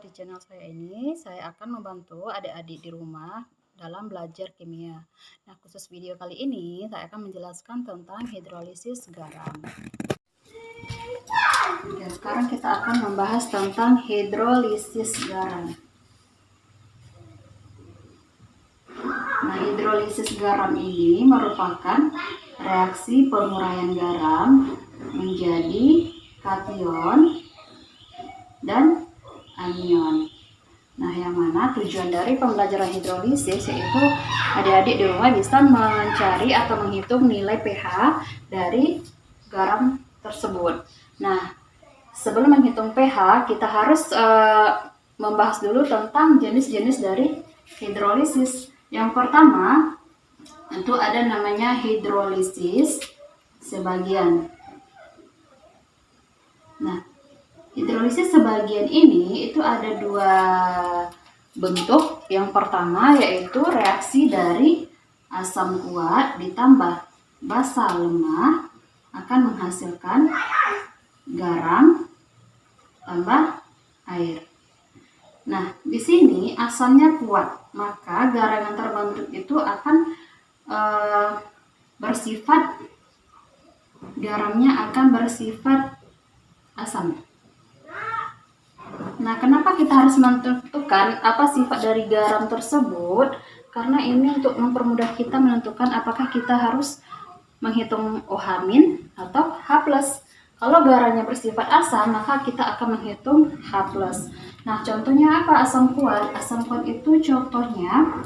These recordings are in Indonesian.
di channel saya ini saya akan membantu adik-adik di rumah dalam belajar kimia. Nah, khusus video kali ini saya akan menjelaskan tentang hidrolisis garam. Oke, sekarang kita akan membahas tentang hidrolisis garam. Nah, hidrolisis garam ini merupakan reaksi penguraian garam menjadi kation dan anion. Nah, yang mana tujuan dari pembelajaran hidrolisis yaitu adik-adik di rumah bisa mencari atau menghitung nilai pH dari garam tersebut. Nah, sebelum menghitung pH, kita harus membahas dulu tentang jenis-jenis dari hidrolisis. Yang pertama, itu ada namanya hidrolisis sebagian. Nah, hidrolisis sebagian ini itu ada dua bentuk. Yang pertama yaitu reaksi dari asam kuat ditambah basa lemah akan menghasilkan garam tambah air. Nah, di sini asamnya kuat, maka garam yang terbentuk itu akan garamnya akan bersifat asam. Nah, kenapa kita harus menentukan apa sifat dari garam tersebut? Karena ini untuk mempermudah kita menentukan apakah kita harus menghitung OH- atau H+. Kalau garamnya bersifat asam, maka kita akan menghitung H+. Nah, contohnya apa asam kuat? Asam kuat itu contohnya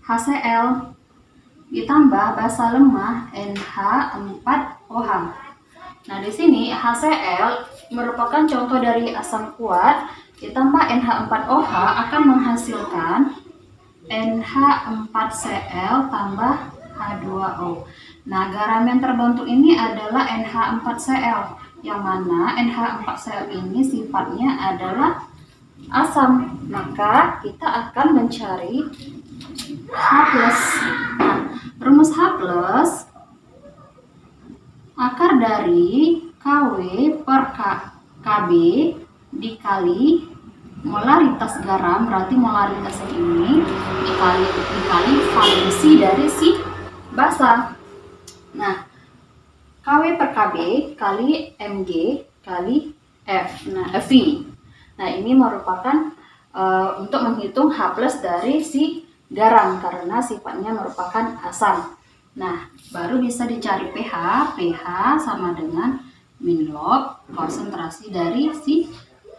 HCl ditambah basa lemah NH4OH. Nah, di sini HCl merupakan contoh dari asam kuat ditambah NH4OH akan menghasilkan NH4Cl tambah H2O. Nah, garam yang terbentuk ini adalah NH4Cl, yang mana NH4Cl ini sifatnya adalah asam. Maka kita akan mencari H+. Nah, rumus H+ akar dari Kw per Kb dikali molaritas garam, berarti molaritas ini dikali valensi dari si basa. Nah, Kw per Kb kali Mg kali F. Nah, Fi. Nah, ini merupakan untuk menghitung H+ dari si garam karena sifatnya merupakan asam. Nah, baru bisa dicari pH. pH sama dengan min log konsentrasi dari si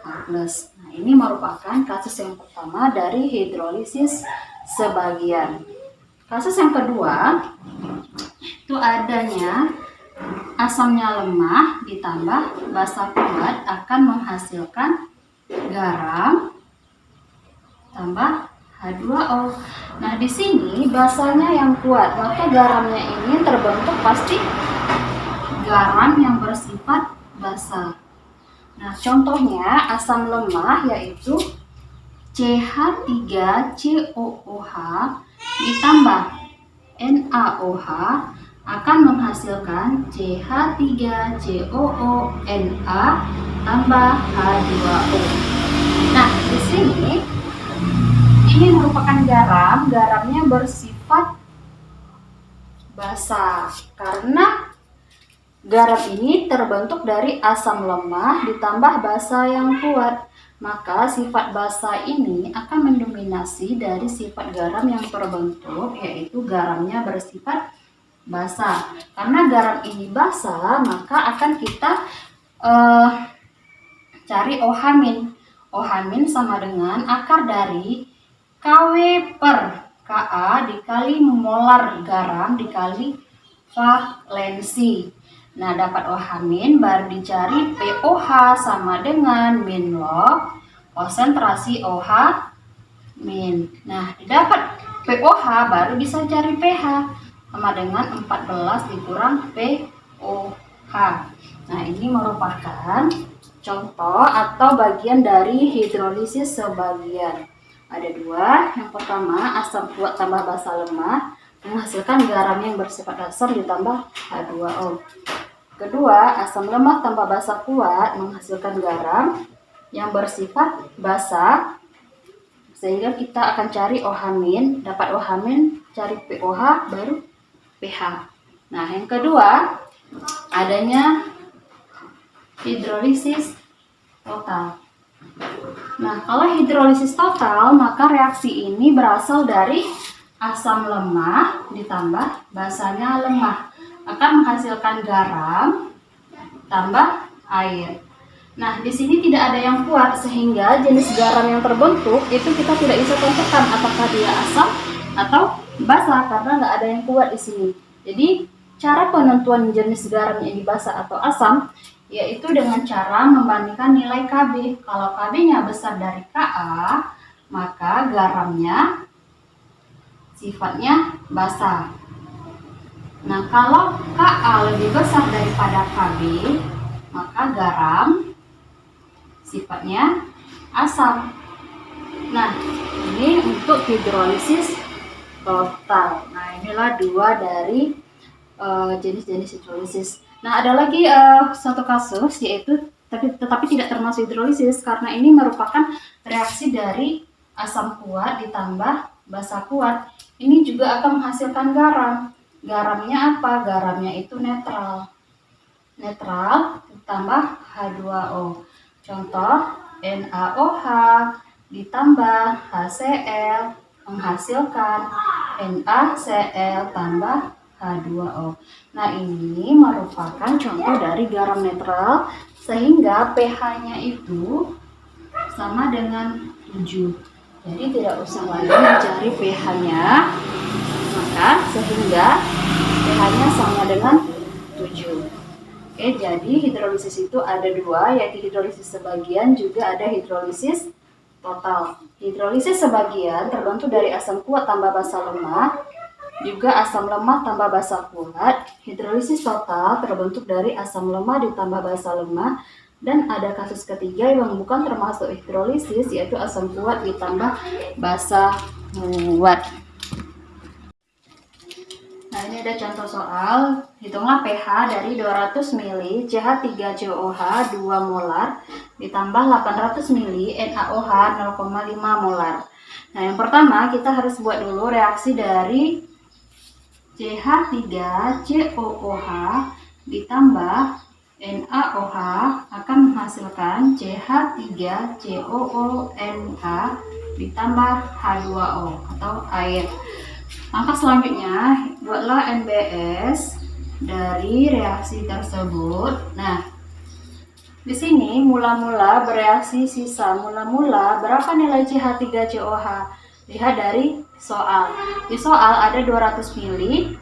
H+. Nah, ini merupakan kasus yang pertama dari hidrolisis sebagian. Kasus yang kedua itu adanya asamnya lemah ditambah basa kuat akan menghasilkan garam tambah H2O. Nah, di sini basanya yang kuat, maka garamnya ini terbentuk pasti garam yang bersifat basa. Nah, contohnya asam lemah yaitu CH3COOH ditambah NaOH akan menghasilkan CH3COONa tambah H2O. Nah, di sini ini merupakan garamnya bersifat basa karena garam ini terbentuk dari asam lemah ditambah basa yang kuat. Maka sifat basa ini akan mendominasi dari sifat garam yang terbentuk, yaitu garamnya bersifat basa. Karena garam ini basa, maka akan kita cari OH-. OH- sama dengan akar dari Kw per Ka dikali molar garam dikali valensi. Nah, dapat OH- baru dicari POH sama dengan min log konsentrasi OH-. Nah, didapat POH baru bisa cari pH sama dengan 14 dikurang POH. Nah, ini merupakan contoh atau bagian dari hidrolisis sebagian. Ada dua. Yang pertama, asam kuat tambah basa lemah menghasilkan garam yang bersifat asam ditambah H2O. Kedua, asam lemah tambah basa kuat menghasilkan garam yang bersifat basa, sehingga kita akan cari OH-, dapat OH-, cari POH, baru pH. Nah, yang kedua, adanya hidrolisis total. Nah, kalau hidrolisis total, maka reaksi ini berasal dari asam lemah ditambah basanya lemah, akan menghasilkan garam tambah air. Nah, di sini tidak ada yang kuat, sehingga jenis garam yang terbentuk itu kita tidak bisa tentukan apakah dia asam atau basa, karena nggak ada yang kuat di sini. Jadi, cara penentuan jenis garam yang basa atau asam yaitu dengan cara membandingkan nilai Kb. Kalau Kb-nya besar dari Ka, maka garamnya sifatnya basa. Nah, kalau Ka lebih besar daripada Kb, maka garam sifatnya asam. Nah, ini untuk hidrolisis total. Nah, inilah dua dari jenis-jenis hidrolisis. Nah, ada lagi satu kasus, yaitu tetapi tidak termasuk hidrolisis, karena ini merupakan reaksi dari asam kuat ditambah basa kuat. Ini juga akan menghasilkan garam. Garamnya apa? Garamnya itu netral. Netral ditambah H2O. Contoh, NaOH ditambah HCl menghasilkan NaCl tambah H2O. Nah, ini merupakan contoh dari garam netral, sehingga pH-nya itu sama dengan 7. Jadi tidak usah lagi mencari pH-nya, maka sehingga pH-nya sama dengan 7. Oke, jadi hidrolisis itu ada dua, yaitu hidrolisis sebagian, juga ada hidrolisis total. Hidrolisis sebagian terbentuk dari asam kuat tambah basa lemah, juga asam lemah tambah basa kuat. Hidrolisis total terbentuk dari asam lemah ditambah basa lemah, dan ada kasus ketiga yang bukan termasuk hidrolisis, yaitu asam kuat ditambah basa kuat. Nah, ini ada contoh soal. Hitunglah pH dari 200 ml CH3COH 2 molar ditambah 800 ml NaOH 0,5 molar. Nah, yang pertama kita harus buat dulu reaksi dari CH3COOH ditambah NaOH akan menghasilkan CH3COONA ditambah H2O atau air. Langkah selanjutnya, buatlah NBS dari reaksi tersebut. Nah, di sini mula-mula bereaksi sisa. Mula-mula berapa nilai CH3COH? Lihat dari soal. Di soal ada 200 ml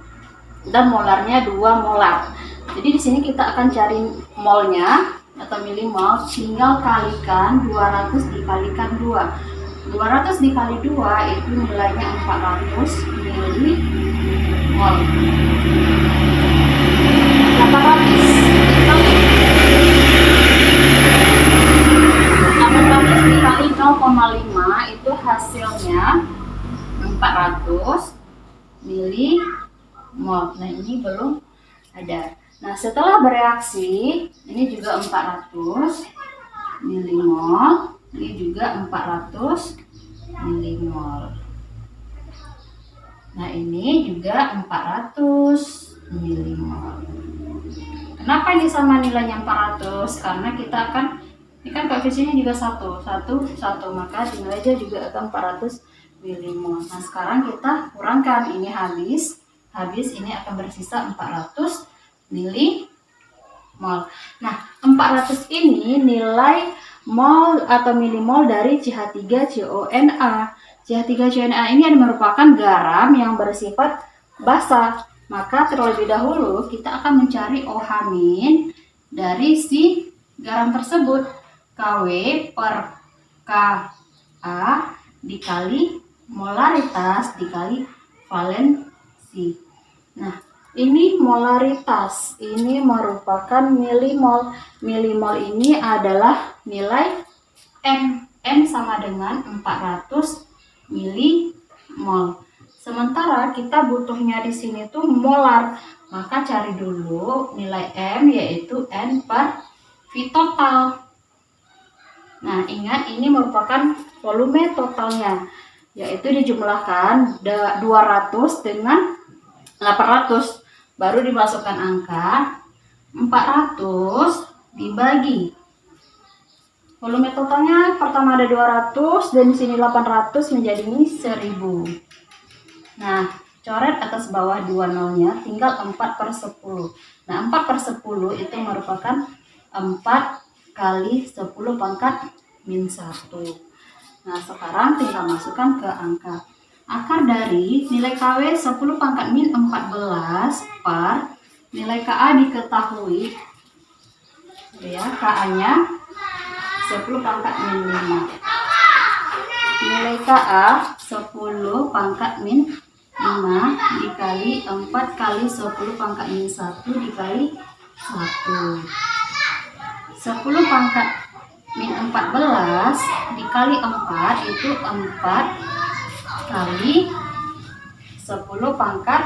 dan molarnya 2 molar. Jadi di sini kita akan cari molnya atau milimol, tinggal kalikan 200 dikalikan 2. 200 dikali 2 itu nilainya 400 milimol. 800 dikali 0,5 itu hasilnya 400 milimol. Nah, ini belum ada. Nah, setelah bereaksi, ini juga 400 milimol. Ini juga 400 milimol. Nah, ini juga 400 milimol. Kenapa ini sama nilainya 400? Karena kita akan, ini kan koefisiennya juga 1, maka nilainya juga akan 400 milimol. Nah, sekarang kita kurangkan, ini habis, ini akan bersisa 400 milimol. Nah, 400 ini nilai mol atau milimol dari CH3CONA. CH3CONA ini merupakan garam yang bersifat basa. Maka terlebih dahulu kita akan mencari OH- dari si garam tersebut. Kw per Ka dikali molaritas dikali valensi. Nah, ini molaritas, ini merupakan milimol. Milimol ini adalah nilai M. M sama dengan 400 milimol. Sementara kita butuhnya di sini tuh molar. Maka cari dulu nilai M, yaitu N per V total. Nah, ingat ini merupakan volume totalnya, yaitu dijumlahkan 200 dengan 800, baru dimasukkan angka 400 dibagi. Volume totalnya pertama ada 200 dan di sini 800 menjadi 1000. Nah, coret atas bawah dua nolnya, tinggal 4/10. Nah, 4/10 itu merupakan 4 kali 10 pangkat min 1. Nah, sekarang tinggal masukkan ke angka. Akar dari nilai KW 10 pangkat min 14 per nilai KA diketahui. Ya, KA-nya 10 pangkat min 5. Nilai KA 10 pangkat min 5 dikali 4 kali 10 pangkat min 1 dikali 1. 10 pangkat min 14 dikali 4 itu 4 kali 10 pangkat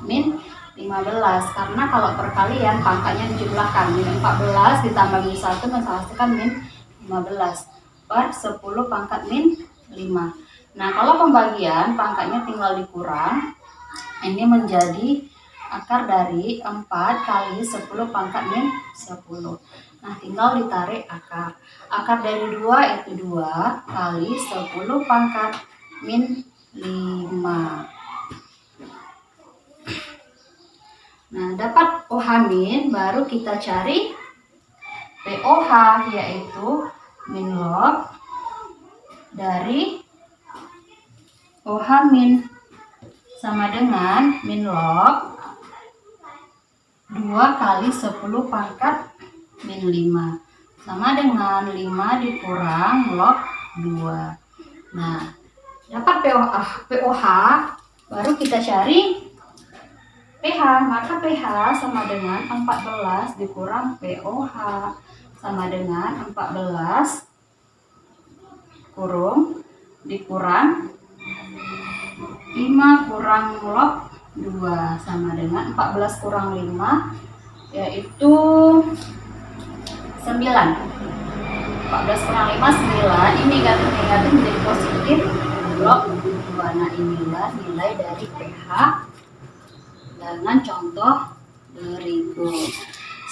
min 15. Karena kalau perkalian pangkatnya dijumlahkan, min 14 ditambah min 1 menghasilkan min 15 per 10 pangkat min 5. Nah, kalau pembagian pangkatnya tinggal dikurang, ini menjadi akar dari 4 kali 10 pangkat min 10. Nah, tinggal ditarik akar. Akar dari 2 itu 2 kali 10 pangkat min 5. Nah, dapat OH min, baru kita cari POH, yaitu min log dari OH min sama dengan min log 2 kali 10 pangkat min 5 sama dengan 5 dikurang log 2. Nah, dapat POH, baru kita cari pH. Maka pH sama dengan 14 dikurang POH sama dengan 14 kurung dikurang 5 kurang log 2 sama dengan 14 kurang 5 yaitu 9. 14 kurang 5 9. Ini negatif menjadi positif log 2. Nah, inilah nilai dari pH dengan contoh berikut.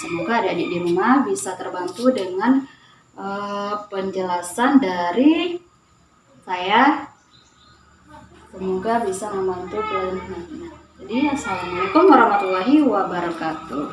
Semoga adik-adik di rumah bisa terbantu dengan penjelasan dari saya. Semoga bisa membantu pelajaran. Jadi, assalamualaikum warahmatullahi wabarakatuh.